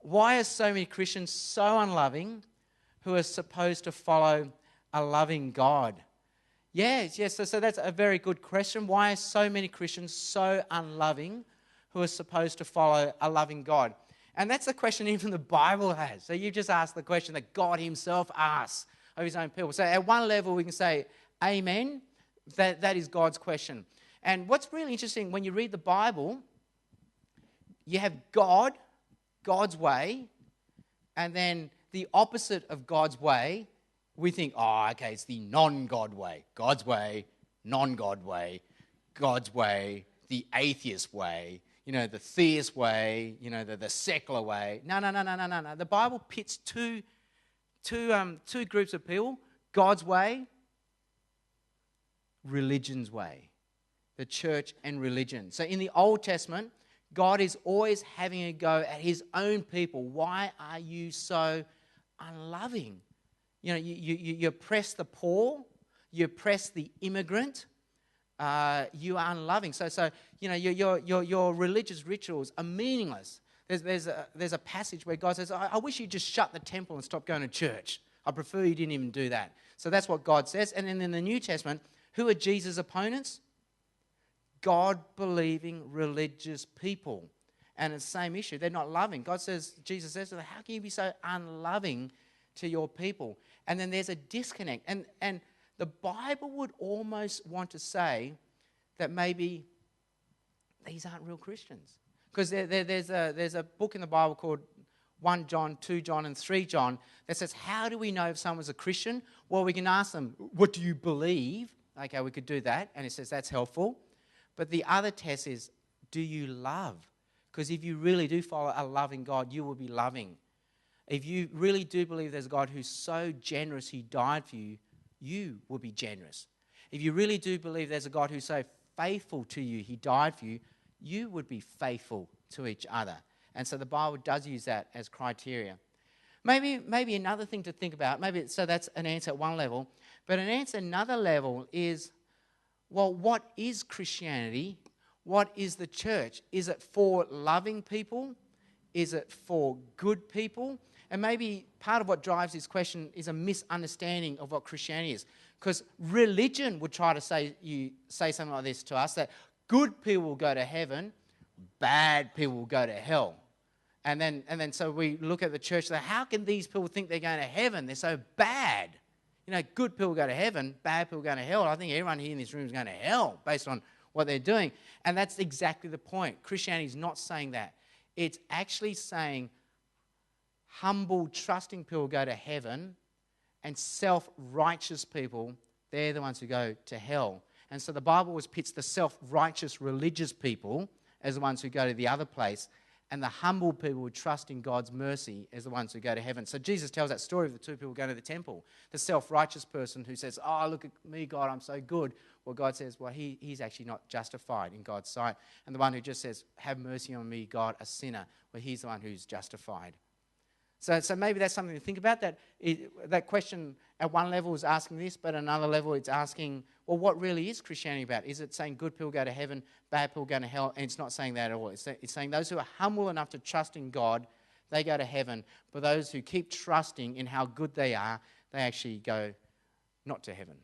Why are so many Christians so unloving who are supposed to follow a loving God? Yes. So that's a very good question. Why are so many Christians so unloving who are supposed to follow a loving God? And that's the question even the Bible has. So you just asked the question that God himself asks of his own people. So at one level we can say, amen, that is God's question. And what's really interesting, when you read the Bible, you have God's way, and then the opposite of God's way, we think, oh, okay, it's the non-God way. God's way, non-God way, God's way, the atheist way, the theist way, the secular way. No. The Bible pits two groups of people, God's way, religion's way, the church and religion. So in the Old Testament, God is always having a go at his own people. Why are you so unloving? You oppress the poor, you oppress the immigrant, you are unloving. So your religious rituals are meaningless. There's a passage where God says, I wish you'd just shut the temple and stop going to church. I prefer you didn't even do that. So that's what God says. And then in the New Testament, who are Jesus' opponents? God-believing religious people. And it's the same issue. They're not loving. Jesus says, how can you be so unloving to your people? And then there's a disconnect. And the Bible would almost want to say that maybe these aren't real Christians. Because there's a book in the Bible called 1 John, 2 John, and 3 John that says, how do we know if someone's a Christian? Well, we can ask them, what do you believe? Okay, we could do that. And it says that's helpful. But the other test is, do you love? Because if you really do follow a loving God, you will be loving. If you really do believe there's a God who's so generous, he died for you, you will be generous. If you really do believe there's a God who's so faithful to you, he died for you, you would be faithful to each other. And so the Bible does use that as criteria. Maybe another thing to think about, so that's an answer at one level, but an answer at another level is, well, what is Christianity? What is the church? Is it for loving people? Is it for good people? And maybe part of what drives this question is a misunderstanding of what Christianity is. Because religion would try to say something like this to us, that good people will go to heaven, bad people will go to hell. And then so we look at the church, like, how can these people think they're going to heaven? They're so bad. Good people go to heaven, bad people go to hell. I think everyone here in this room is going to hell based on what they're doing. And that's exactly the point. Christianity is not saying that. It's actually saying humble, trusting people go to heaven, and self-righteous people, they're the ones who go to hell. And so the Bible always pits the self-righteous religious people as the ones who go to the other place, and the humble people who trust in God's mercy as the ones who go to heaven. So Jesus tells that story of the two people going to the temple. The self-righteous person who says, oh, look at me, God, I'm so good. Well, God says, well, he's actually not justified in God's sight. And the one who just says, have mercy on me, God, a sinner, well, he's the one who's justified. So maybe that's something to think about, that question at one level is asking this, but at another level it's asking, well, what really is Christianity about? Is it saying good people go to heaven, bad people go to hell? And it's not saying that at all. It's saying those who are humble enough to trust in God, they go to heaven. But those who keep trusting in how good they are, they actually go not to heaven.